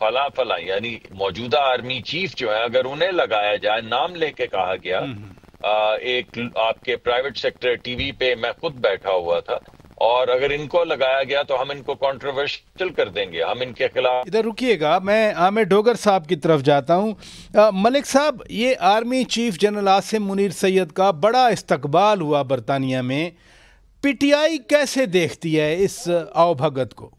فلاں فلاں یعنی موجودہ آرمی چیف جو ہے اگر انہیں لگایا جائے، نام لے کے کہا گیا، ایک آپ کے پرائیویٹ سیکٹر ٹی وی پہ میں خود بیٹھا ہوا تھا، اور اگر ان کو لگایا گیا تو ہم ان کو کنٹروورشل کر دیں گے، ہم ان کے خلاف. ادھر رکیے گا، میں عامر ڈوگر صاحب کی طرف جاتا ہوں. ملک صاحب، یہ army chief general Asim Munir Syed کا بڑا استقبال ہوا برطانیہ میں، پی ٹی آئی کیسے دیکھتی ہے اس آؤ بھگت کو؟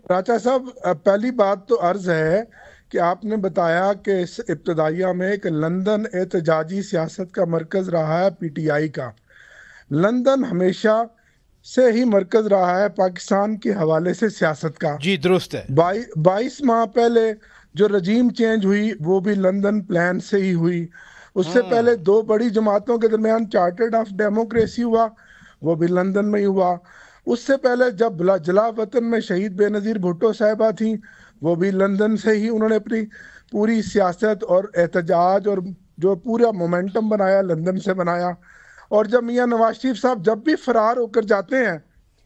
راجہ صاحب، پہلی بات تو عرض ہے کہ آپ نے بتایا کہ اس ابتدائیہ میں کہ لندن احتجاجی سیاست کا مرکز رہا ہے پی ٹی آئی کا. لندن ہمیشہ سے ہی مرکز رہا ہے پاکستان کے حوالے سے سیاست کا. جی درست ہے. 22 ماہ پہلے جو رجیم چینج ہوئی وہ بھی لندن پلان سے ہی ہوئی. اس سے پہلے 2 بڑی جماعتوں کے درمیان چارٹرڈ آف ڈیموکریسی ہوا، وہ بھی لندن میں ہی ہوا. اس سے پہلے جب جلا وطن میں شہید بے نظیر بھٹو صاحبہ تھیں، وہ بھی لندن سے ہی انہوں نے اپنی پوری سیاست اور احتجاج اور جو پورا مومنٹم بنایا لندن سے بنایا. اور جب میاں نواز شریف صاحب جب بھی فرار ہو کر جاتے ہیں،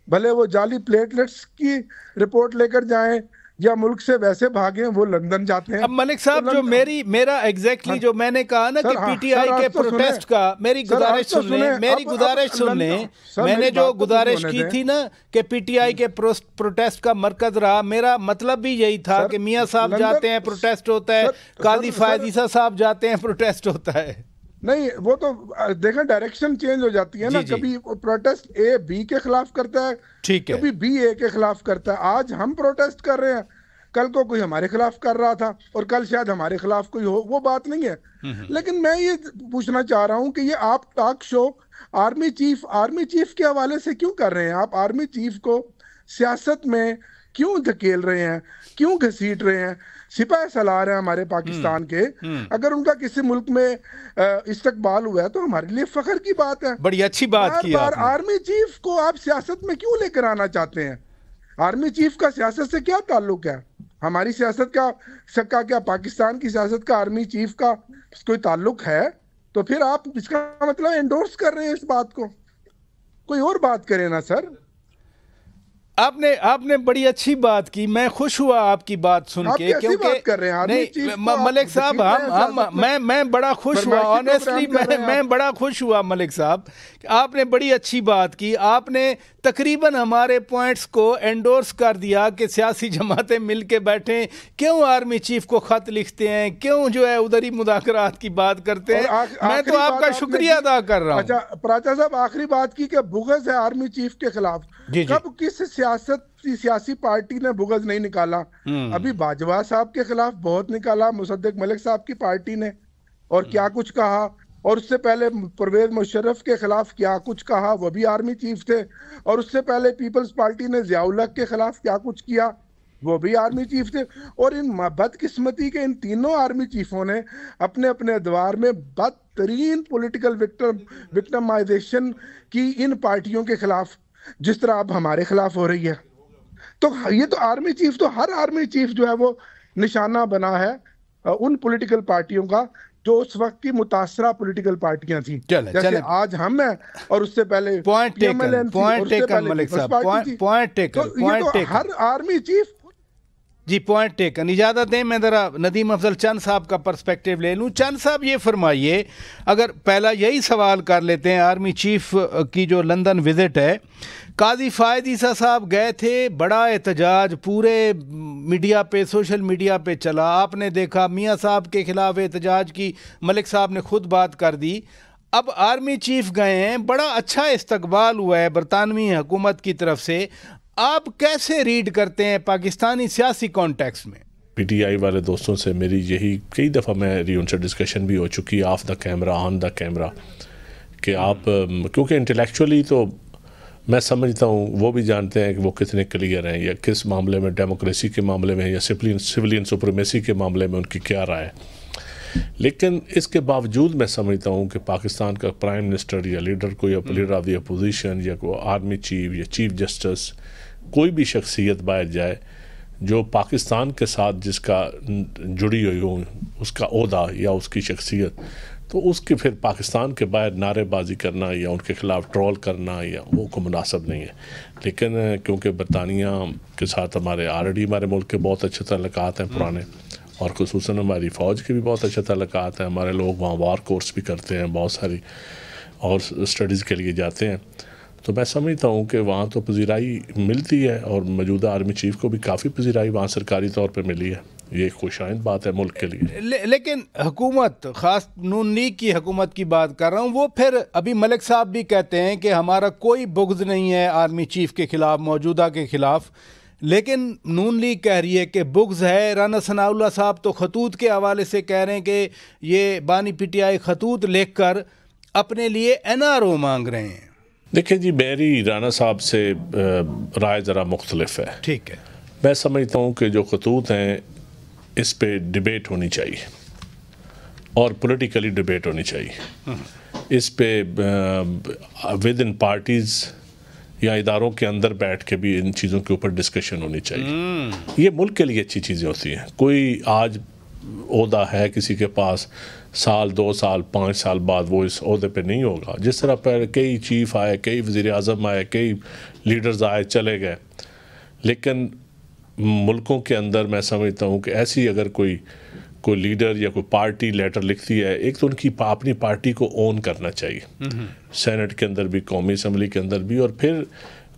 بھلے وہ جعلی پلیٹلیٹس کی رپورٹ لے کر جائیں یا ملک سے ویسے بھاگیں، وہ لندن جاتے ہیں. اب ملک صاحب، جو میرا ایگزیکٹلی جو میں نے کہا نا کہ پی ٹی آئی کے پروٹیسٹ کا، میری گزارش سن لیں، میں نے جو گزارش کی تھی نا کہ پی ٹی آئی کے پروٹیسٹ کا مرکز رہا، میرا مطلب بھی یہی تھا کہ میاں صاحب جاتے ہیں پروٹیسٹ ہوتا ہے، قاضی فائز عیسیٰ صاحب جاتے ہیں پروٹیسٹ ہوتا ہے. نہیں، وہ تو دیکھیں ڈائریکشن چینج ہو جاتی ہے نا. کبھی پروٹیسٹ اے بی کے خلاف کرتا ہے، کبھی بی اے کے خلاف کرتا ہے. آج ہم پروٹیسٹ کر رہے ہیں، کل کو کوئی ہمارے خلاف کر رہا تھا اور کل شاید ہمارے خلاف کوئی ہو، وہ بات نہیں ہے. لیکن میں یہ پوچھنا چاہ رہا ہوں کہ یہ آپ ٹاک شو آرمی چیف کے حوالے سے کیوں کر رہے ہیں؟ آپ آرمی چیف کو سیاست میں کیوں دھکیل رہے ہیں، کیوں گھسیٹ رہے ہیں؟ سپاہ سالار ہیں ہمارے پاکستان کے، اگر ان کا کسی ملک میں استقبال ہوا ہے تو ہمارے لیے فخر کی بات ہے. بڑی اچھی بات کی آپ نے. آرمی چیف کو آپ سیاست میں کیوں لے کر آنا چاہتے ہیں؟ آرمی چیف کا سیاست سے کیا تعلق ہے؟ ہماری سیاست کا کیا پاکستان کی سیاست کا آرمی چیف کا کوئی تعلق ہے؟ تو پھر آپ اس کا مطلب انڈورس کر رہے ہیں اس بات کو. کوئی اور بات کرے نا سر. آپ نے بڑی اچھی بات کی، میں خوش ہوا آپ کی بات سن کے، کیونکہ ملک صاحب میں بڑا خوش ہوا، آنیسٹلی میں بڑا خوش ہوا ملک صاحب، آپ نے بڑی اچھی بات کی. آپ نے تقریباً ہمارے پوائنٹس کو انڈورس کر دیا کہ سیاسی جماعتیں مل کے بیٹھیں، کیوں آرمی چیف کو خط لکھتے ہیں، کیوں جو ہے ادھر ہی مذاکرات کی بات کرتے ہیں. میں تو آپ کا شکریہ ادا کر رہا ہوں. اچھا پراچا صاحب، آخری بات کی کہ بغض ہے آرمی چیف کے خلاف. کب کس سیاسی پارٹی نے بغض نہیں نکالا؟ ابھی باجوہ صاحب کے خلاف بہت نکالا، مصدق ملک صاحب کی پارٹی نے، اور کیا کچھ کہا. اور اس سے پہلے پرویز مشرف کے خلاف کیا کچھ کہا، وہ بھی آرمی چیف تھے. اور اس سے پہلے پیپلز پارٹی نے ضیاء الحق کے خلاف کیا کچھ کیا، وہ بھی آرمی چیف تھے. اور ان بدقسمتی کے ان تینوں آرمی چیفوں نے اپنے اپنے ادوار میں بدترین پولیٹیکل وکٹمائزیشن کی ان پارٹیوں کے خلاف، جس طرح اب ہمارے خلاف ہو رہی ہے. تو یہ تو آرمی چیف، تو ہر آرمی چیف جو ہے وہ نشانہ بنا ہے ان پولیٹیکل پارٹیوں کا جو اس وقت کی متاثرہ پولیٹیکل پارٹیاں تھیں، جیسے آج ہم ہیں اور اس سے پہلے پوائنٹ ٹیکن ملک صاحب، پوائنٹ ٹیکن ہر آرمی چیف. جی پوائنٹ ٹیکن. اجازت دیں میں ذرا ندیم افضل چند صاحب کا پرسپیکٹیو لے لوں. چند صاحب یہ فرمائیے، اگر پہلا یہی سوال کر لیتے ہیں، آرمی چیف کی جو لندن وزٹ ہے، قاضی فائز عیسیٰ صاحب گئے تھے، بڑا احتجاج پورے میڈیا پہ، سوشل میڈیا پہ چلا، آپ نے دیکھا میاں صاحب کے خلاف احتجاج کی ملک صاحب نے خود بات کر دی. اب آرمی چیف گئے ہیں، بڑا اچھا استقبال ہوا ہے برطانوی حکومت کی طرف سے. آپ کیسے ریڈ کرتے ہیں پاکستانی سیاسی کانٹیکس میں؟ پی ٹی آئی والے دوستوں سے میری یہی کئی دفعہ میری ان سے ڈسکشن بھی ہو چکی ہے، of the camera on the camera, کہ آپ کیونکہ انٹلیکچولی تو میں سمجھتا ہوں وہ بھی جانتے ہیں کہ وہ کتنے کلیئر ہیں، یا کس معاملے میں، ڈیموکریسی کے معاملے میں یا سویلین سپریمیسی کے معاملے میں ان کی کیا رائے ہے. لیکن اس کے باوجود میں سمجھتا ہوں کہ پاکستان کا پرائم منسٹر یا لیڈر کو، یا لیڈر آف دی اپوزیشن، یا کوئی آرمی چیف یا چیف جسٹس، کوئی بھی شخصیت باہر جائے جو پاکستان کے ساتھ جس کا جڑی ہوئی ہو اس کا عہدہ یا اس کی شخصیت، تو اس کے پھر پاکستان کے باہر نعرے بازی کرنا یا ان کے خلاف ٹرول کرنا یا وہ کو مناسب نہیں ہے. لیکن کیونکہ برطانیہ کے ساتھ ہمارے آلریڈی ہمارے ملک کے بہت اچھے تعلقات ہیں پرانے، اور خصوصاً ہماری فوج کے بھی بہت اچھے تعلقات ہیں، ہمارے لوگ وہاں وار کورس بھی کرتے ہیں، بہت ساری اور اسٹڈیز کے لیے جاتے ہیں، تو میں سمجھتا ہوں کہ وہاں تو پذیرائی ملتی ہے، اور موجودہ آرمی چیف کو بھی کافی پذیرائی وہاں سرکاری طور پہ ملی ہے. یہ ایک خوش آئند بات ہے ملک کے لیے. لیکن حکومت، خاص نون لیگ کی حکومت کی بات کر رہا ہوں، وہ پھر ابھی ملک صاحب بھی کہتے ہیں کہ ہمارا کوئی بغض نہیں ہے آرمی چیف کے خلاف، موجودہ کے خلاف، لیکن نون لیگ کہہ رہی ہے کہ بغض ہے. رانا ثناء اللہ صاحب تو خطوط کے حوالے سے کہہ رہے ہیں کہ یہ بانی پی ٹی آئی خطوط لکھ کر اپنے لیے NRO مانگ رہے ہیں. دیکھیں جی، میری رانا صاحب سے رائے ذرا مختلف ہے. ٹھیک ہے. میں سمجھتا ہوں کہ جو خطوط ہیں اس پہ ڈیبیٹ ہونی چاہیے، اور پولیٹیکلی ڈیبیٹ ہونی چاہیے. اس پہ ود ان پارٹیز یا اداروں کے اندر بیٹھ کے بھی ان چیزوں کے اوپر ڈسکشن ہونی چاہیے. یہ ملک کے لیے اچھی چیزیں ہوتی ہیں. کوئی آج عہدہ ہے کسی کے پاس، سال 2 سال 5 سال بعد وہ اس عہدے پہ نہیں ہوگا. جس طرح پہلے کئی چیف آئے، کئی وزیر اعظم آئے، کئی لیڈرز آئے چلے گئے، لیکن ملکوں کے اندر میں سمجھتا ہوں کہ ایسی اگر کوئی لیڈر یا کوئی پارٹی لیٹر لکھتی ہے، ایک تو ان کی اپنی پارٹی کو اون کرنا چاہیے، سینٹ کے اندر بھی، قومی اسمبلی کے اندر بھی، اور پھر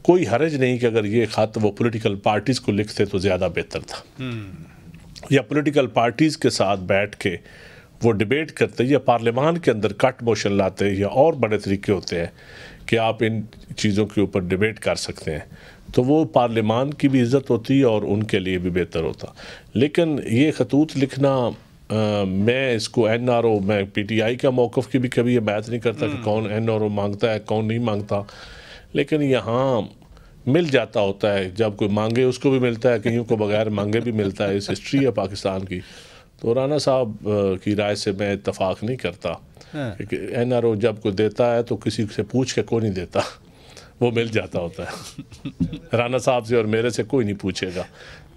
کوئی حرج نہیں کہ اگر یہ خط وہ پولیٹیکل پارٹیز کو لکھتے تو زیادہ بہتر تھا، یا پولیٹیکل پارٹیز کے ساتھ بیٹھ کے وہ ڈیبیٹ کرتے، یا پارلیمان کے اندر کٹ موشن لاتے، یا اور بڑے طریقے ہوتے ہیں کہ آپ ان چیزوں کے اوپر ڈیبیٹ کر سکتے ہیں، تو وہ پارلیمان کی بھی عزت ہوتی اور ان کے لیے بھی بہتر ہوتا. لیکن یہ خطوط لکھنا، میں اس کو NRO، میں PTI کا موقف کی بھی کبھی یہ بات نہیں کرتا کہ کون NRO مانگتا ہے کون نہیں مانگتا، لیکن یہاں مل جاتا ہوتا ہے، جب کوئی مانگے اس کو بھی ملتا ہے، کہیں کو بغیر مانگے بھی ملتا ہے. اس ہسٹری ہے پاکستان کی. تو رانا صاحب کی رائے سے میں اتفاق نہیں کرتا کہ NRO جب کوئی دیتا ہے تو کسی سے پوچھ کے کوئی نہیں دیتا، وہ مل جاتا ہوتا ہے. رانا صاحب سے اور میرے سے کوئی نہیں پوچھے گا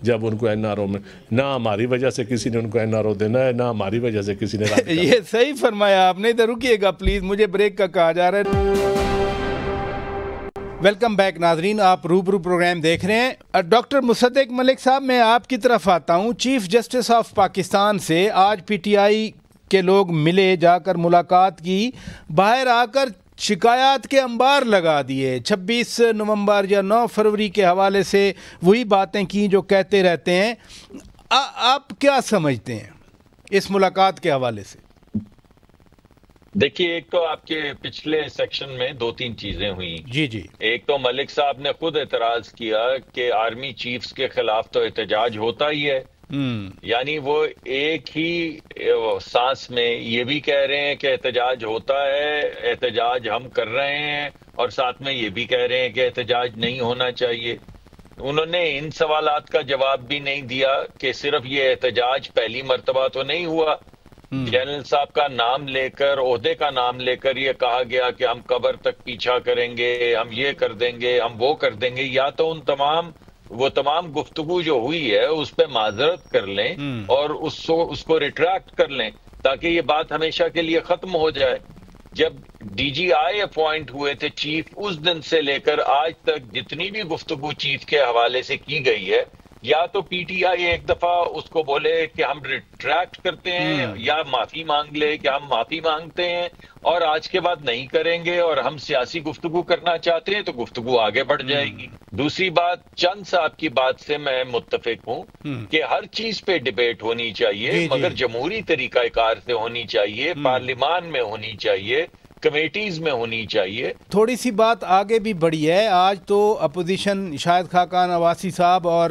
جب ان کو NRO میں، نہ ہماری وجہ سے کسی نے ان کو NRO دینا ہے، نہ ہماری وجہ سے کسی نے یہ صحیح فرمایا آپ نے. ادھر رکیے گا پلیز، مجھے بریک کا کہا جا رہا ہے. ویلکم بیک ناظرین، آپ روبرو پروگرام دیکھ رہے ہیں. ڈاکٹر مصدق ملک صاحب، میں آپ کی طرف آتا ہوں. چیف جسٹس آف پاکستان سے آج PTI کے لوگ ملے، جا کر ملاقات کی، باہر آ کر شکایات کے انبار لگا دیے. 26 نومبر یا 9 فروری کے حوالے سے وہی باتیں کی جو کہتے رہتے ہیں. آپ کیا سمجھتے ہیں اس ملاقات کے حوالے سے؟ دیکھیے، ایک تو آپ کے پچھلے سیکشن میں 2-3 چیزیں ہوئیں. جی. ایک تو ملک صاحب نے خود اعتراض کیا کہ آرمی چیفز کے خلاف تو احتجاج ہوتا ہی ہے، یعنی وہ ایک ہی سانس میں یہ بھی کہہ رہے ہیں کہ احتجاج ہوتا ہے، احتجاج ہم کر رہے ہیں، اور ساتھ میں یہ بھی کہہ رہے ہیں کہ احتجاج نہیں ہونا چاہیے. انہوں نے ان سوالات کا جواب بھی نہیں دیا کہ صرف یہ احتجاج پہلی مرتبہ تو نہیں ہوا. جنرل صاحب کا نام لے کر، عہدے کا نام لے کر یہ کہا گیا کہ ہم قبر تک پیچھا کریں گے، ہم یہ کر دیں گے، ہم وہ کر دیں گے. یا تو وہ تمام گفتگو جو ہوئی ہے اس پہ معذرت کر لیں اور اس کو ریٹریکٹ کر لیں، تاکہ یہ بات ہمیشہ کے لیے ختم ہو جائے. جب DGI اپوائنٹ ہوئے تھے چیف، اس دن سے لے کر آج تک جتنی بھی گفتگو چیف کے حوالے سے کی گئی ہے، یا تو PTI ایک دفعہ اس کو بولے کہ ہم ریٹریکٹ کرتے ہیں، یا معافی مانگ لے کہ ہم معافی مانگتے ہیں اور آج کے بعد نہیں کریں گے اور ہم سیاسی گفتگو کرنا چاہتے ہیں، تو گفتگو آگے بڑھ جائے گی. دوسری بات، چند صاحب کی بات سے میں متفق ہوں کہ ہر چیز پہ ڈیبیٹ ہونی چاہیے، مگر جمہوری طریقہ کار سے ہونی چاہیے، پارلیمان میں ہونی چاہیے، کمیٹیز میں ہونی چاہیے. تھوڑی سی بات آگے بھی بڑھی ہے. آج تو اپوزیشن شاہد خاقان عواسی صاحب اور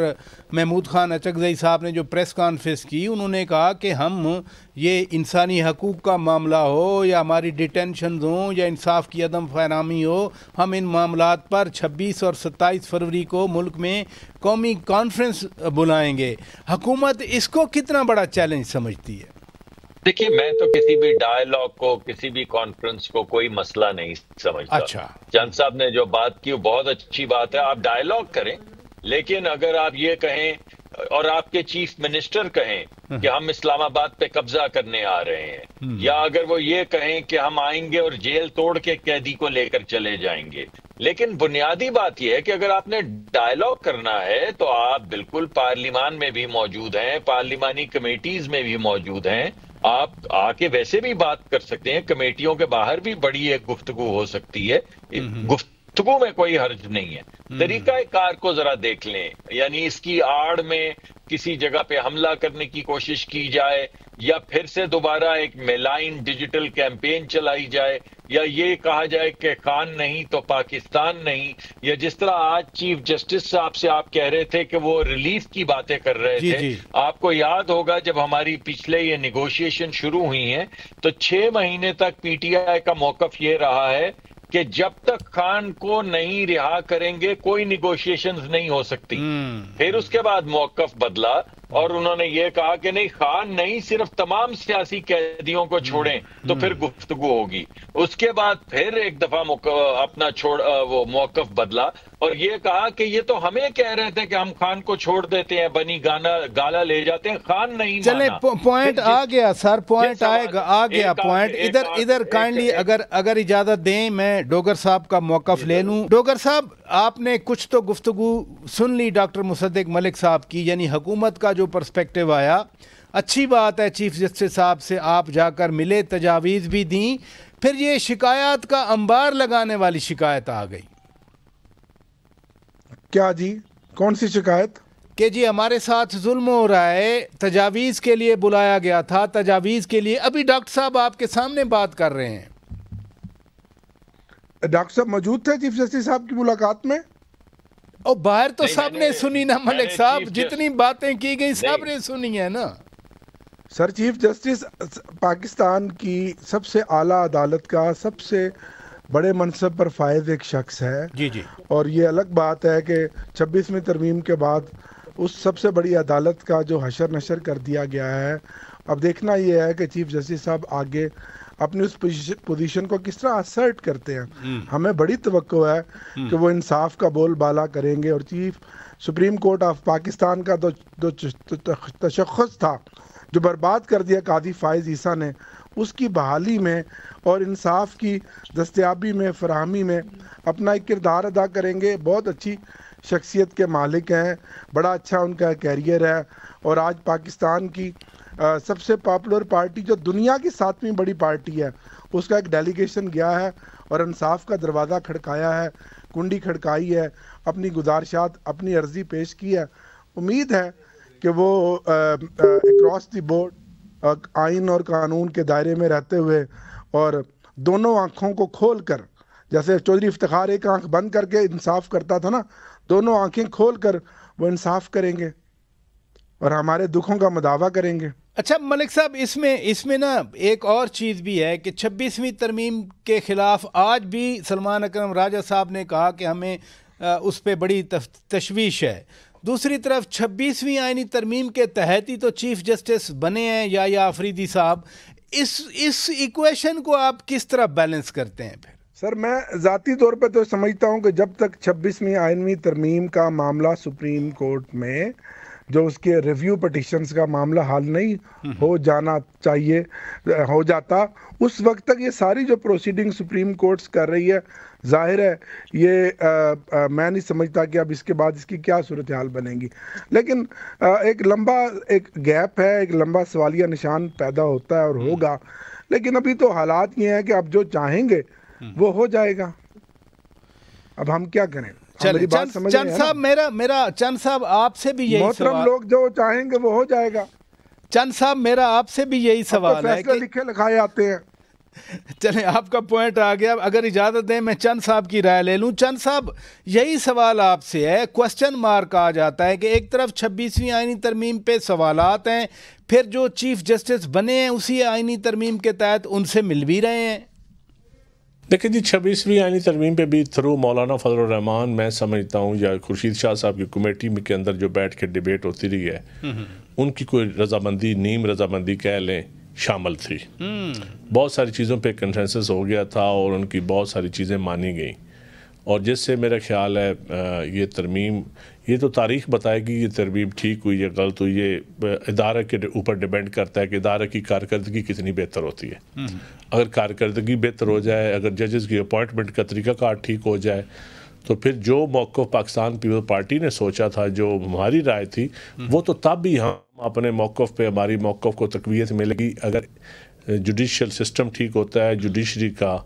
محمود خان اچکزئی صاحب نے جو پریس کانفرنس کی، انہوں نے کہا کہ ہم یہ انسانی حقوق کا معاملہ ہو یا ہماری ڈیٹینشنز ہوں یا انصاف کی عدم فراہمی ہو، ہم ان معاملات پر 26 اور 27 فروری کو ملک میں قومی کانفرنس بلائیں گے. حکومت اس کو کتنا بڑا چیلنج سمجھتی ہے؟ دیکھیے، میں تو کسی بھی ڈائیلاگ کو، کسی بھی کانفرنس کو کوئی مسئلہ نہیں سمجھتا. اچھا، چند صاحب نے جو بات کی وہ بہت اچھی بات ہے، آپ ڈائیلاگ کریں، لیکن اگر آپ یہ کہیں اور آپ کے چیف منسٹر کہیں کہ ہم اسلام آباد پہ قبضہ کرنے آ رہے ہیں، یا اگر وہ یہ کہیں کہ ہم آئیں گے اور جیل توڑ کے قیدی کو لے کر چلے جائیں گے. لیکن بنیادی بات یہ ہے کہ اگر آپ نے ڈائیلاگ کرنا ہے تو آپ بالکل پارلیمان میں بھی موجود ہیں، پارلیمانی کمیٹیز میں بھی موجود ہیں، آپ آ کے ویسے بھی بات کر سکتے ہیں، کمیٹیوں کے باہر بھی بڑی ایک گفتگو ہو سکتی ہے. گفتگو میں کوئی حرج نہیں ہے. طریقہ کار کو ذرا دیکھ لیں، یعنی اس کی آڑ میں کسی جگہ پہ حملہ کرنے کی کوشش کی جائے، یا پھر سے دوبارہ ایک میلائن ڈیجیٹل کیمپین چلائی جائے، یا یہ کہا جائے کہ خان نہیں تو پاکستان نہیں، یا جس طرح آج چیف جسٹس صاحب سے آپ کہہ رہے تھے کہ وہ ریلیف کی باتیں کر رہے تھے. آپ کو یاد ہوگا جب ہماری پچھلے یہ نیگوشیشن شروع ہوئی ہیں تو 6 مہینے تک پی ٹی آئی کا موقف یہ رہا ہے کہ جب تک خان کو نہیں رہا کریں گے کوئی نیگوشیشنز نہیں ہو سکتی. پھر اس کے بعد موقف بدلا اور انہوں نے یہ کہا کہ نہیں، خان نہیں، صرف تمام سیاسی قیدیوں کو چھوڑیں تو پھر گفتگو ہوگی. اس کے بعد پھر ایک دفعہ اپنا وہ موقف بدلا اور یہ کہا کہ یہ تو ہمیں کہہ رہے تھے کہ ہم خان کو چھوڑ دیتے ہیں، بنی گالا لے جاتے ہیں، خان نہیں مانا. چلے پوائنٹ آ گیا سر، پوائنٹ آ گیا پوائنٹ. ادھر کائنڈلی اگر اجازت دیں میں ڈوگر صاحب کا موقف لے لوں. ڈوگر صاحب، آپ نے کچھ تو گفتگو سن لی ڈاکٹر مصدق ملک صاحب کی، یعنی حکومت کا جو پرسپیکٹیو آیا. اچھی بات ہے چیف جسٹس صاحب سے آپ جا کر ملے، تجاویز بھی دیں. پھر یہ شکایات کا انبار لگانے والی شکایت آ گئی. کیا جی؟ کون سی شکایت؟ کہ جی ہمارے ساتھ ظلم ہو رہا ہے، تجاویز کے لیے بلایا گیا تھا، تجاویز کے لیے ابھی ڈاکٹر صاحب آپ کے سامنے بات کر رہے ہیں. ڈاکٹر صاحب موجود تھے چیف جسٹس صاحب کی ملاقات میں؟ اور باہر تو سب نے سنی نا ملک صاحب، جتنی باتیں کی گئی سب نے سنی ہے نا. سر، چیف جسٹس پاکستان کی سب سے اعلیٰ عدالت کا سب سے بڑے منصب پر فائز ایک شخص ہے. جی جی. اور یہ الگ بات ہے کہ 26ویں ترمیم کے بعد اس سب سے بڑی عدالت کا جو حشر نشر کر دیا گیا ہے، اب دیکھنا یہ ہے کہ چیف جسٹس صاحب آگے اپنی اس پوزیشن کو کس طرح اسرٹ کرتے ہیں. ہمیں بڑی توقع ہے کہ وہ انصاف کا بول بالا کریں گے، اور chief supreme court of Pakistan کا جو تشخص تھا جو برباد کر دیا قاضی فائز عیسیٰ نے، اس کی بحالی میں اور انصاف کی دستیابی میں، فراہمی میں اپنا ایک کردار ادا کریں گے. بہت اچھی شخصیت کے مالک ہیں، بڑا اچھا ان کا کیریئر ہے، اور آج پاکستان کی سب سے پاپولر پارٹی جو دنیا کی 7ویں بڑی پارٹی ہے، اس کا ایک ڈیلیگیشن گیا ہے اور انصاف کا دروازہ کھڑکایا ہے، کنڈی کھڑکائی ہے، اپنی گزارشات، اپنی عرضی پیش کی ہے. امید ہے کہ وہ اکراس دی بورڈ آئین اور قانون کے دائرے میں رہتے ہوئے اور دونوں آنکھوں کو کھول کر، جیسے چودھری افتخار ایک آنکھ بند کر کے انصاف کرتا تھا نا، دونوں آنکھیں کھول کر وہ انصاف کریں گے اور ہمارے دکھوں کا مداوع کریں گے. اچھا ملک صاحب، اس میں نا ایک اور چیز بھی ہے کہ 26ویں ترمیم کے خلاف آج بھی سلمان اکرم راجہ صاحب نے کہا کہ ہمیں اس پہ بڑی تشویش ہے. دوسری طرف 26ویں آئینی ترمیم کے تحت ہی تو چیف جسٹس بنے ہیں یا آفریدی صاحب. اس ایکویشن کو آپ کس طرح بیلنس کرتے ہیں پھر؟ سر، میں ذاتی طور پہ تو سمجھتا ہوں کہ جب تک 26ویں آئینی ترمیم کا معاملہ سپریم کورٹ میں جو اس کے ریویو پٹیشنز کا معاملہ حل نہیں ہو جانا چاہیے ہو جاتا، اس وقت تک یہ ساری جو پروسیڈنگ سپریم کورٹس کر رہی ہے، ظاہر ہے یہ میں نہیں سمجھتا کہ اب اس کے بعد اس کی کیا صورتحال بنے گی. لیکن ایک گیپ ہے، ایک لمبا سوالیہ نشان پیدا ہوتا ہے اور ہوگا. لیکن ابھی تو حالات یہ ہیں کہ اب جو چاہیں گے وہ ہو جائے گا. اب ہم کیا کریں؟ چند صاحب میرا چند صاحب آپ سے بھی یہی سوال، محترم لوگ جو چاہیں گے وہ ہو جائے گا. چند صاحب میرا آپ سے بھی یہی سوال ہے کہ لکھے لکھائے آتے ہیں. چلیں، آپ کا پوائنٹ آ گیا. اگر اجازت دیں میں چند صاحب کی رائے لے لوں. چند صاحب، یہی سوال آپ سے ہے، کوسچن مارک آ جاتا ہے کہ ایک طرف 26ویں آئینی ترمیم پہ سوالات ہیں، پھر جو چیف جسٹس بنے ہیں اسی آئینی ترمیم کے تحت ان سے مل بھی رہے ہیں. دیکھیں جی، 26ویں آئینی ترمیم پہ بھی تھرو مولانا فضل الرحمان میں سمجھتا ہوں یا خورشید شاہ صاحب کی کمیٹی کے اندر جو بیٹھ کے ڈیبیٹ ہوتی رہی ہے، ان کی کوئی رضامندی، نیم رضامندی کہہ لیں، شامل تھی. بہت ساری چیزوں پہ کنسنسس ہو گیا تھا اور ان کی بہت ساری چیزیں مانی گئیں. اور جس سے میرا خیال ہے یہ ترمیم، یہ تو تاریخ بتائے گی یہ ترمیم ٹھیک ہوئی یا غلط ہوئی، یہ ادارہ کے اوپر ڈیپینڈ کرتا ہے کہ ادارہ کی کارکردگی کتنی بہتر ہوتی ہے. اگر کارکردگی بہتر ہو جائے، اگر ججز کی اپوائنٹمنٹ کا طریقہ کار ٹھیک ہو جائے، تو پھر جو موقف پاکستان پیپل پارٹی نے سوچا تھا، جو ہماری رائے تھی، وہ تو تب بھی ہم اپنے موقف پہ، ہماری موقف کو تقویت ملے گی اگر جوڈیشل سسٹم ٹھیک ہوتا ہے، جوڈیشری کا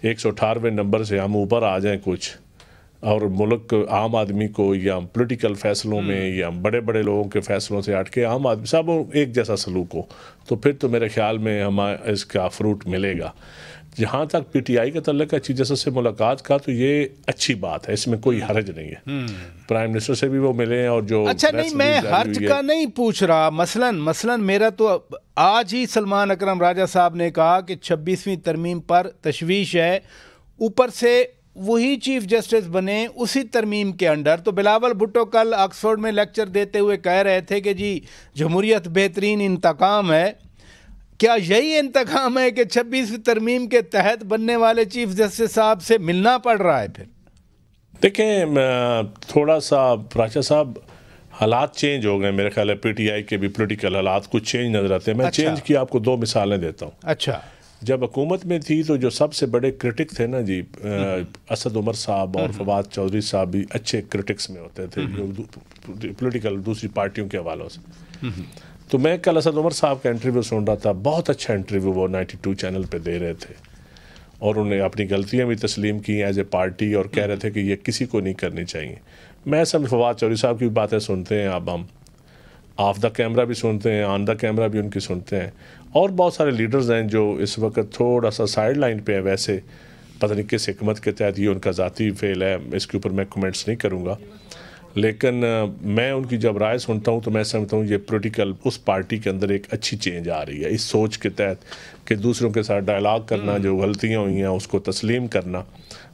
118ویں نمبر سے ہم اوپر آ جائیں کچھ، اور ملک عام آدمی کو یا پولیٹیکل فیصلوں میں یا بڑے بڑے لوگوں کے فیصلوں سے ہٹ کے عام آدمی سب ایک جیسا سلوک ہو، تو پھر تو میرے خیال میں ہمیں اس کا فروٹ ملے گا. جہاں تک پی ٹی آئی کا تعلق ہے چیف جسٹس سے ملاقات کا، تو یہ اچھی بات ہے، اس میں کوئی حرج نہیں ہے. پرائم منسٹر سے بھی وہ ملے ہیں، اور جو اچھا نہیں، میں حرج کا نہیں پوچھ رہا. مثلا میرا تو آج ہی سلمان اکرم راجہ صاحب نے کہا کہ 26ویں ترمیم پر تشویش ہے، اوپر سے وہی چیف جسٹس بنے اسی ترمیم کے انڈر. تو بلاول بھٹو کل آکسفورڈ میں لیکچر دیتے ہوئے کہہ رہے تھے کہ جی جمہوریت بہترین انتقام ہے. کیا یہی انتقام ہے کہ 26ویں ترمیم کے تحت بننے والے چیف جسٹس صاحب سے ملنا پڑ رہا ہے؟ پھر دیکھیں تھوڑا سا راجہ صاحب، حالات چینج ہو گئے میرے خیال ہے. پی ٹی آئی کے بھی پولیٹیکل حالات کچھ چینج نظر آتے ہیں. میں چینج کی آپ کو 2 مثالیں دیتا ہوں. اچھا، جب حکومت میں تھی تو جو سب سے بڑے کرٹک تھے نا جی، اسد عمر صاحب اور فواد چودھری صاحب بھی اچھے کرٹکس میں ہوتے تھے پولیٹیکل دوسری پارٹیوں کے حوالوں سے. تو میں کل اسد عمر صاحب کا انٹرویو سن رہا تھا، بہت اچھا انٹرویو وہ 92 چینل پہ دے رہے تھے، اور انہوں نے اپنی غلطیاں بھی تسلیم کی ایز اے پارٹی، اور کہہ رہے تھے کہ یہ کسی کو نہیں کرنی چاہیے. میں سب فواد چودھری صاحب کی باتیں سنتے ہیں، اب ہم آف دا کیمرہ بھی سنتے ہیں، آن دا کیمرہ بھی ان کی سنتے ہیں، اور بہت سارے لیڈرز ہیں جو اس وقت تھوڑا سا سائڈ لائن پہ ہیں. ویسے پتہ نہیں کس حکمت کے تحت یہ ان کا ذاتی فعل ہے، اس کے اوپر میں کمنٹس نہیں کروں گا، لیکن میں ان کی جب رائے سنتا ہوں تو میں سمجھتا ہوں یہ پولیٹیکل اس پارٹی کے اندر ایک اچھی چینج آ رہی ہے، اس سوچ کے تحت کہ دوسروں کے ساتھ ڈائلاگ کرنا، جو غلطیاں ہوئی ہیں اس کو تسلیم کرنا.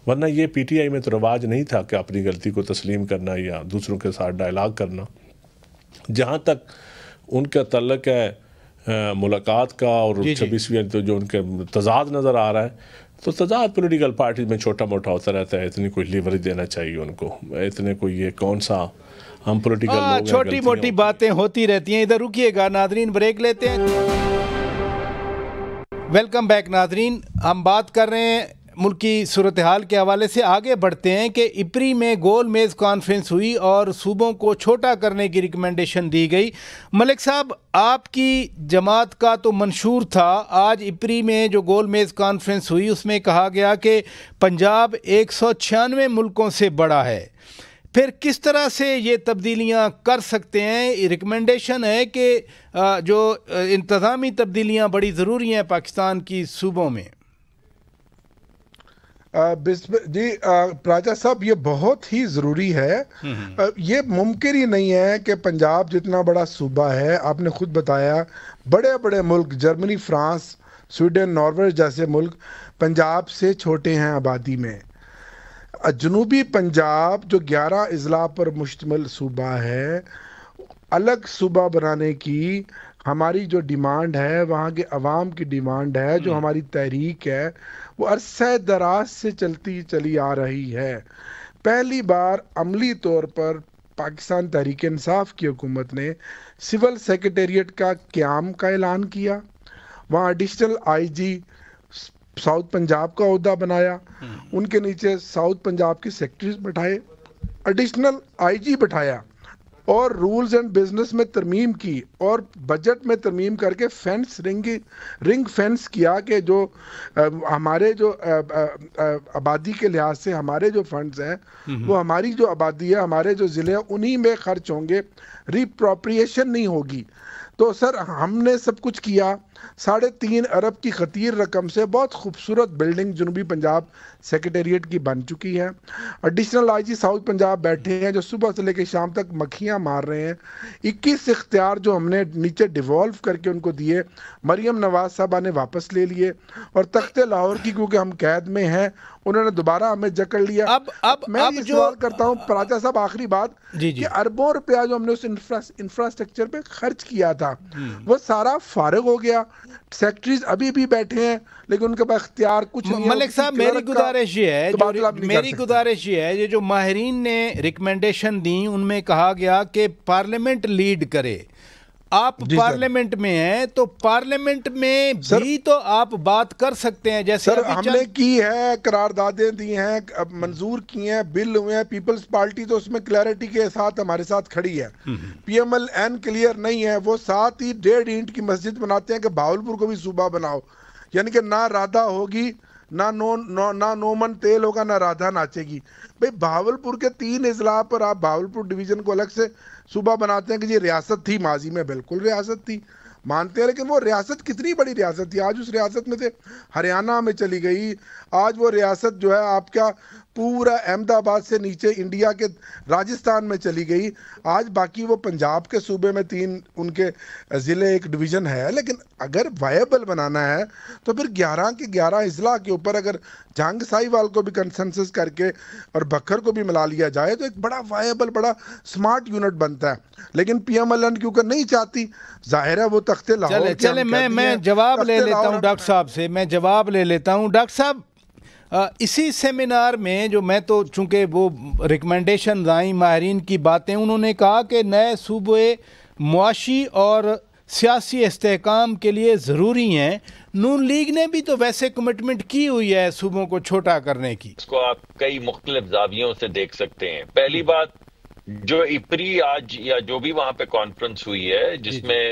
ورنہ یہ پی ٹی آئی میں تو رواج نہیں تھا کہ اپنی غلطی کو تسلیم کرنا یا دوسروں کے ساتھ ڈائلاگ کرنا. جہاں تک ان کا تعلق ہے ملاقات کا اور 26ویں تو جو ان کے تضاد نظر آ رہا ہے، تو تضاد پولیٹیکل پارٹی میں چھوٹا موٹا ہوتا رہتا ہے. اتنی کوئی لیوریج دینا چاہیے ان کو، اتنے کوئی یہ کون سا ہم پولیٹیکل لوگ ہیں، چھوٹی موٹی باتیں ہوتی رہتی ہیں. ادھر رکیے گا ناظرین، بریک لیتے ہیں. ویلکم بیک ناظرین، ہم بات کر رہے ہیں ملکی صورتحال کے حوالے سے. آگے بڑھتے ہیں کہ اپری میں گول میز کانفرنس ہوئی اور صوبوں کو چھوٹا کرنے کی ریکمنڈیشن دی گئی. ملک صاحب، آپ کی جماعت کا تو منشور تھا، آج اپری میں جو گول میز کانفرنس ہوئی اس میں کہا گیا کہ پنجاب 196 ملکوں سے بڑا ہے. پھر کس طرح سے یہ تبدیلیاں کر سکتے ہیں؟ ریکمنڈیشن ہے کہ جو انتظامی تبدیلیاں بڑی ضروری ہیں پاکستان کی صوبوں میں. جی راجہ صاحب، یہ بہت ہی ضروری ہے. یہ ممکن ہی نہیں ہے کہ پنجاب جتنا بڑا صوبہ ہے، آپ نے خود بتایا بڑے بڑے ملک جرمنی، فرانس، سویڈن، ناروے جیسے ملک پنجاب سے چھوٹے ہیں آبادی میں. جنوبی پنجاب جو 11 اضلاع پر مشتمل صوبہ ہے، الگ صوبہ بنانے کی ہماری جو ڈیمانڈ ہے، وہاں کے عوام کی ڈیمانڈ ہے، جو ہماری تحریک ہے، وہ عرصہ دراز سے چلتی چلی آ رہی ہے. پہلی بار عملی طور پر پاکستان تحریک انصاف کی حکومت نے سول سیکریٹریٹ کا قیام کا اعلان کیا، وہاں additional I G south Punjab کا عہدہ بنایا، ان کے نیچے ساؤتھ پنجاب کے سیکرٹریز بٹھائے، ایڈیشنل آئی جی بٹھایا، اور رولز اینڈ بزنس میں ترمیم کی، اور بجٹ میں ترمیم کر کے رنگ فینس کیا کہ جو ہمارے جو آبادی کے لحاظ سے ہمارے جو فنڈز ہیں وہ ہماری جو آبادی ہے، ہمارے جو ضلع ہیں، انہی میں خرچ ہوں گے، ریپروپریشن نہیں ہوگی. تو سر ہم نے سب کچھ کیا. 3.5 ارب کی خطیر رقم سے بہت خوبصورت بلڈنگ جنوبی پنجاب سیکریٹریٹ کی بن چکی ہے. Additional I G south Punjab بیٹھے ہیں جو صبح سے لے کے شام تک مکھیاں مار رہے ہیں. 21 اختیار جو ہم نے نیچے ڈیوالو کر کے ان کو دیے، مریم نواز صاحبہ نے واپس لے لیے، اور تخت لاہور کی کیونکہ ہم قید میں ہیں انہوں نے دوبارہ ہمیں جکڑ لیا. اب میں یہ سوال کرتا ہوں پراچا صاحب, آخری بات, کہ اربوں روپیہ جو ہم نے اس انفراسٹرکچر پہ خرچ کیا تھا وہ سارا فارغ ہو گیا. سیکٹریز ابھی بھی بیٹھے ہیں لیکن ان کے پاس اختیار کچھ نہیں ہے. ملک صاحب میری گزارش یہ ہے, یہ جو ماہرین نے ریکمنڈیشن دیں ان میں کہا گیا کہ پارلیمنٹ لیڈ کرے. آپ پارلیمنٹ میں ہیں تو پارلیمنٹ میں بھی تو آپ بات کر سکتے ہیں. جیسے ہم نے کی ہے, قراردادیں دی ہیں, منظور کی ہیں, بل ہوئے ہیں. پیپلز پارٹی تو اس میں کلیئرٹی کے ساتھ ہمارے ساتھ کھڑی ہے. P M L N clear نہیں ہے, وہ ساتھ ہی 1.5 اینٹ کی مسجد بناتے ہیں کہ بہاولپور کو بھی صوبہ بناؤ. یعنی کہ نہ رادھا ہوگی, نہ نومن تیل ہوگا, نہ رادھا ناچے گی. بھئی بہاولپور کے 3 اضلاع پر آپ بہاولپور ڈویژن کو الگ سے صوبہ بناتے ہیں کہ یہ ریاست تھی, ماضی میں بالکل ریاست تھی, مانتے ہیں, لیکن وہ ریاست کتنی بڑی ریاست تھی. آج اس ریاست میں سے ہریانہ میں چلی گئی. آج وہ ریاست جو ہے آپ کا پورا احمد آباد سے نیچے انڈیا کے راجستھان میں چلی گئی. آج باقی وہ پنجاب کے صوبے میں 3 ان کے ضلع, ایک ڈویژن ہے. لیکن اگر وائبل بنانا ہے تو پھر 11 کے 11 اضلاع کے اوپر اگر جھنگ سائی وال کو بھی کنسنسس کر کے اور بکھر کو بھی ملا لیا جائے تو ایک بڑا وائبل, بڑا سمارٹ یونٹ بنتا ہے. لیکن پی ایم ایل این کیونکہ نہیں چاہتی, ظاہر ہے وہ تختے لاہور. چلے میں جواب لے لیتا ہوں ڈاکٹر صاحب سے, میں جواب لے لیتا ہوں. ڈاکٹر صاحب اسی سیمینار میں جو میں تو چونکہ وہ ریکمنڈیشن آئیں ماہرین کی باتیں, انہوں نے کہا کہ نئے صوبے معاشی اور سیاسی استحکام کے لیے ضروری ہیں. نون لیگ نے بھی تو ویسے کمٹمنٹ کی ہوئی ہے صوبوں کو چھوٹا کرنے کی. اس کو آپ کئی مختلف زاویوں سے دیکھ سکتے ہیں. پہلی بات, جو اپری آج یا جو بھی وہاں پہ کانفرنس ہوئی ہے جس میں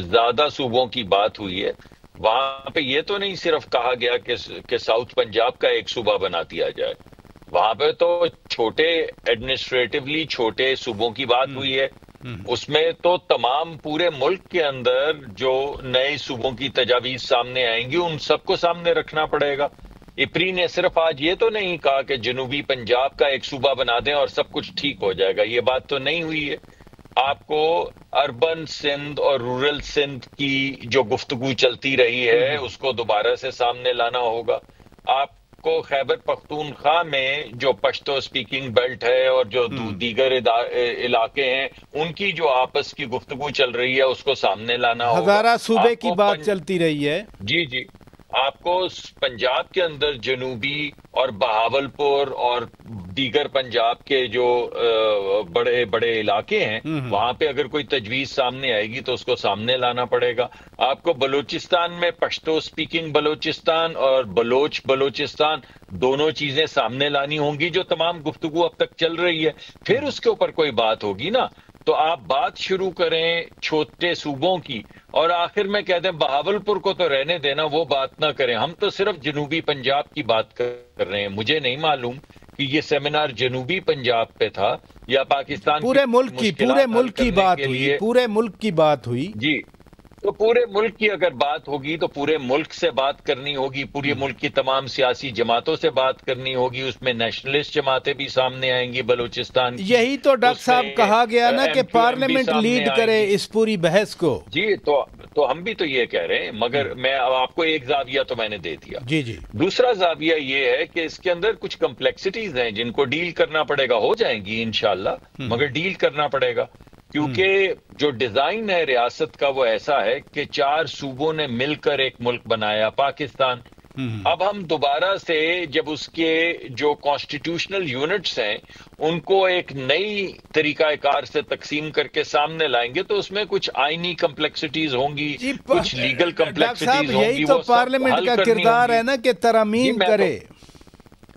زیادہ صوبوں کی بات ہوئی ہے, وہاں پہ یہ تو نہیں صرف کہا گیا کہ ساؤتھ پنجاب کا ایک صوبہ بنا دیا جائے. وہاں پہ تو چھوٹے ایڈمنسٹریٹولی چھوٹے صوبوں کی بات ہوئی ہے. اس میں تو تمام پورے ملک کے اندر جو نئے صوبوں کی تجاویز سامنے آئیں گی ان سب کو سامنے رکھنا پڑے گا. اپری نے صرف آج یہ تو نہیں کہا کہ جنوبی پنجاب کا ایک صوبہ بنا دیں اور سب کچھ ٹھیک ہو جائے گا, یہ بات تو نہیں ہوئی ہے. آپ کو اربن سندھ اور رورل سندھ کی جو گفتگو چلتی رہی ہے اس کو دوبارہ سے سامنے لانا ہوگا. آپ کو خیبر پختونخوا میں جو پشتو سپیکنگ بیلٹ ہے اور جو دیگر علاقے ہیں ان کی جو آپس کی گفتگو چل رہی ہے اس کو سامنے لانا ہوگا. ہزارہ صوبے کی بات چلتی رہی ہے. جی آپ کو پنجاب کے اندر جنوبی اور بہاولپور اور دیگر پنجاب کے جو بڑے بڑے علاقے ہیں وہاں پہ اگر کوئی تجویز سامنے آئے گی تو اس کو سامنے لانا پڑے گا. آپ کو بلوچستان میں پشتو سپیکنگ بلوچستان اور بلوچستان دونوں چیزیں سامنے لانی ہوں گی جو تمام گفتگو اب تک چل رہی ہے. پھر اس کے اوپر کوئی بات ہوگی نا, تو آپ بات شروع کریں چھوٹے صوبوں کی اور آخر میں کہہ دیں بہاولپور کو تو رہنے دینا, وہ بات نہ کریں. ہم تو صرف جنوبی پنجاب کی بات کر رہے ہیں. مجھے نہیں معلوم کہ یہ سیمینار جنوبی پنجاب پہ تھا یا پاکستان پورے ملک کی بات ہوئی. جی, تو پورے ملک کی اگر بات ہوگی تو پورے ملک سے بات کرنی ہوگی, پورے ملک کی تمام سیاسی جماعتوں سے بات کرنی ہوگی. اس میں نیشنلسٹ جماعتیں بھی سامنے آئیں گی بلوچستان کی. یہی تو ڈاکٹر صاحب کہا گیا نا کہ پارلیمنٹ لیڈ کرے اس پوری بحث کو. جی, تو ہم بھی تو یہ کہہ رہے ہیں, مگر میں آپ کو ایک زاویہ تو میں نے دے دیا. جی. دوسرا زاویہ یہ ہے کہ اس کے اندر کچھ کمپلیکسٹیز ہیں جن کو ڈیل کرنا پڑے گا. ہو جائیں گی انشاءاللہ, مگر ڈیل کرنا پڑے گا کیونکہ جو ڈیزائن ہے ریاست کا وہ ایسا ہے کہ 4 صوبوں نے مل کر ایک ملک بنایا پاکستان. اب ہم دوبارہ سے جب اس کے جو کانسٹیٹیوشنل یونٹس ہیں ان کو ایک نئی طریقہ کار سے تقسیم کر کے سامنے لائیں گے تو اس میں کچھ آئینی کمپلیکسٹیز ہوں گی, کچھ لیگل کمپلیکسٹیز ہوں گی. یہی تو پارلیمنٹ کا کردار ہے نا کہ ترمیم کرے.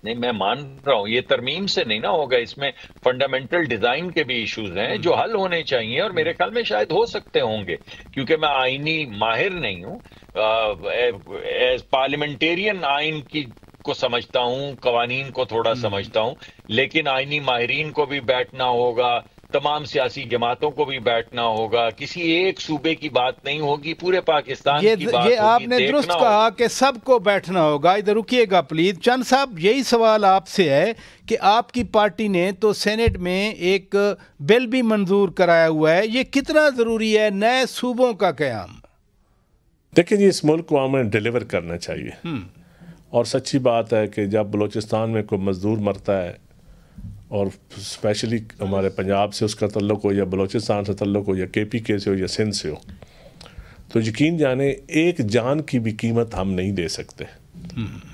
نہیں, میں مان رہا ہوں یہ ترمیم سے نہیں نہ ہوگا, اس میں فنڈامنٹل ڈیزائن کے بھی ایشوز ہیں جو حل ہونے چاہیے اور میرے خیال میں شاید ہو سکتے ہوں گے کیونکہ میں آئینی ماہر نہیں ہوں. ایز پارلیمنٹیرین آئین کو سمجھتا ہوں, قوانین کو تھوڑا سمجھتا ہوں, لیکن آئینی ماہرین کو بھی بیٹھنا ہوگا, تمام سیاسی جماعتوں کو بھی بیٹھنا ہوگا. کسی ایک صوبے کی بات نہیں ہوگی, پورے پاکستان کی بات ہوگی. یہ آپ نے درست کہا کہ سب کو بیٹھنا ہوگا. ادھر رکیے گا پلیز. چند صاحب, یہی سوال آپ سے ہے کہ آپ کی پارٹی نے تو سینٹ میں ایک بل بھی منظور کرایا ہوا ہے, یہ کتنا ضروری ہے نئے صوبوں کا قیام؟ دیکھیں جی, اس ملک کو ہمیں ڈیلیور کرنا چاہیے اور سچی بات ہے کہ جب بلوچستان میں کوئی مزدور مرتا ہے اور اسپیشلی ہمارے پنجاب سے اس کا تعلق ہو یا بلوچستان سے تعلق ہو یا کے پی کے سے ہو یا سندھ سے ہو, تو یقین جانے ایک جان کی بھی قیمت ہم نہیں دے سکتے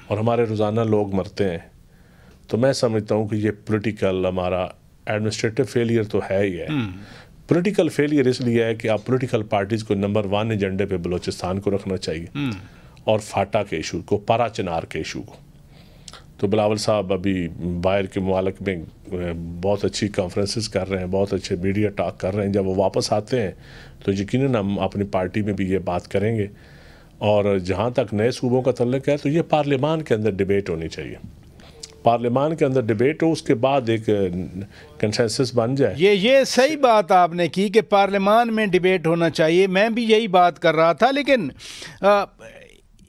اور ہمارے روزانہ لوگ مرتے ہیں. تو میں سمجھتا ہوں کہ یہ پولیٹیکل ہمارا ایڈمنسٹریٹو فیلئر تو ہے ہی ہے. پولیٹیکل فیلئر اس لیے ہے کہ آپ پولیٹیکل پارٹیز کو نمبر 1 ایجنڈے پہ بلوچستان کو رکھنا چاہیے اور فاٹا کے ایشو کو, پارا چنار کے ایشو کو. تو بلاول صاحب ابھی باہر کے ممالک میں بہت اچھی کانفرنسز کر رہے ہیں, بہت اچھے میڈیا ٹاک کر رہے ہیں. جب وہ واپس آتے ہیں تو یقیناً ہم اپنی پارٹی میں بھی یہ بات کریں گے. اور جہاں تک نئے صوبوں کا تعلق ہے تو یہ پارلیمان کے اندر ڈیبیٹ ہونی چاہیے. پارلیمان کے اندر ڈیبیٹ ہو, اس کے بعد ایک کنسنسس بن جائے. یہ صحیح بات آپ نے کی کہ پارلیمان میں ڈیبیٹ ہونا چاہیے. میں بھی یہی بات کر رہا تھا. لیکن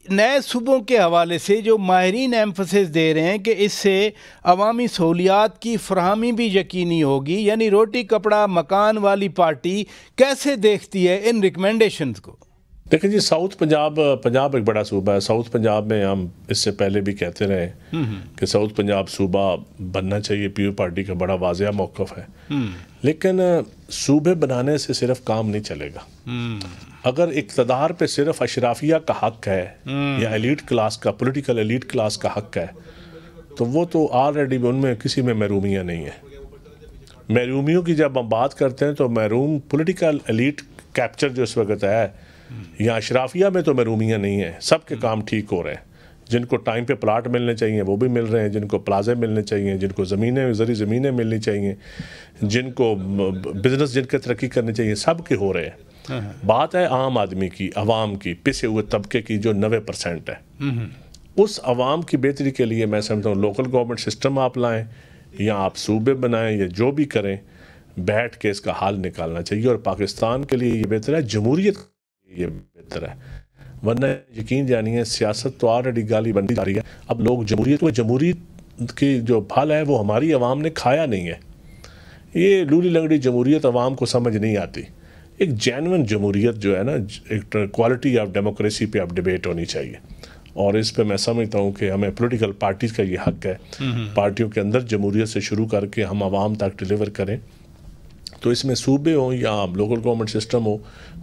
نئے صوبوں کے حوالے سے جو ماہرین ایمفسس دے رہے ہیں کہ اس سے عوامی سہولیات کی فراہمی بھی یقینی ہوگی, یعنی روٹی کپڑا مکان والی پارٹی کیسے دیکھتی ہے ان ریکمنڈیشنز کو؟ دیکھیں جی, ساؤتھ پنجاب ایک بڑا صوبہ ہے. ساؤتھ پنجاب میں ہم اس سے پہلے بھی کہتے رہے کہ ساؤتھ پنجاب صوبہ بننا چاہیے. پی او پارٹی کا بڑا واضح موقف ہے. لیکن صوبے بنانے سے صرف کام نہیں چلے گا. اگر اقتدار پہ صرف اشرافیہ کا حق ہے یا ایلیٹ کلاس کا, پولیٹیکل ایلیٹ کلاس کا حق ہے, تو وہ تو آلریڈی ان میں کسی میں محرومیاں نہیں ہیں. محرومیوں کی جب ہم بات کرتے ہیں تو محروم پولیٹیکل ایلیٹ کیپچر جو اس وقت ہے, یا اشرافیہ میں تو محرومیاں نہیں ہیں. سب کے کام ٹھیک ہو رہے ہیں. جن کو ٹائم پہ پلاٹ ملنے چاہیے وہ بھی مل رہے ہیں, جن کو پلازے ملنے چاہیے, جن کو زری زمینیں ملنی چاہیے, جن کو بزنس جن کے ترقی کرنی چاہیے, سب کے ہو رہے ہیں. بات ہے عام آدمی کی, عوام کی, پسے ہوئے طبقے کی جو 90% ہے. اس عوام کی بہتری کے لیے میں سمجھتا ہوں لوکل گورنمنٹ سسٹم آپ لائیں یا آپ صوبے بنائیں یا جو بھی کریں, بیٹھ کے اس کا حل نکالنا چاہیے. اور پاکستان کے لیے یہ بہتر ہے, جمہوریت یہ بہتر ہے. ورنہ یقین جانیے سیاست تو آلریڈی گالی بندی جا رہی ہے. اب لوگ جمہوریت کی جو پھل ہے وہ ہماری عوام نے کھایا نہیں ہے. یہ لولی لنگڑی جمہوریت عوام کو سمجھ نہیں آتی. ایک جینون جمہوریت جو ہے نا, ایک کوالٹی آف ڈیموکریسی پہ اب ڈیبیٹ ہونی چاہیے. اور اس پہ میں سمجھتا ہوں کہ ہمیں پولیٹیکل پارٹیز کا یہ حق ہے, پارٹیوں کے اندر جمہوریت سے شروع کر کے ہم عوام تک ڈیلیور کریں. تو اس میں صوبے ہوں یا لوکل گورنمنٹ سسٹم ہو,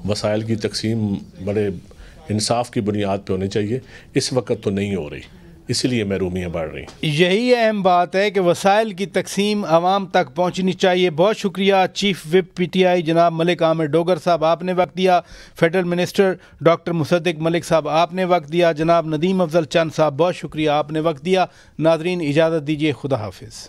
وسائل کی تقسیم بڑے انصاف کی بنیاد پہ ہونی چاہیے. اس وقت تو نہیں ہو رہی, اسی لیے محرومیاں بڑھ رہی ہیں. یہی اہم بات ہے کہ وسائل کی تقسیم عوام تک پہنچنی چاہیے. بہت شکریہ چیف وپ پی ٹی آئی جناب ملک عامر ڈوگر صاحب, آپ نے وقت دیا. فیڈرل منسٹر ڈاکٹر مصدق ملک صاحب, آپ نے وقت دیا. جناب ندیم افضل چند صاحب, بہت شکریہ, آپ نے وقت دیا. ناظرین اجازت دیجیے, خدا حافظ.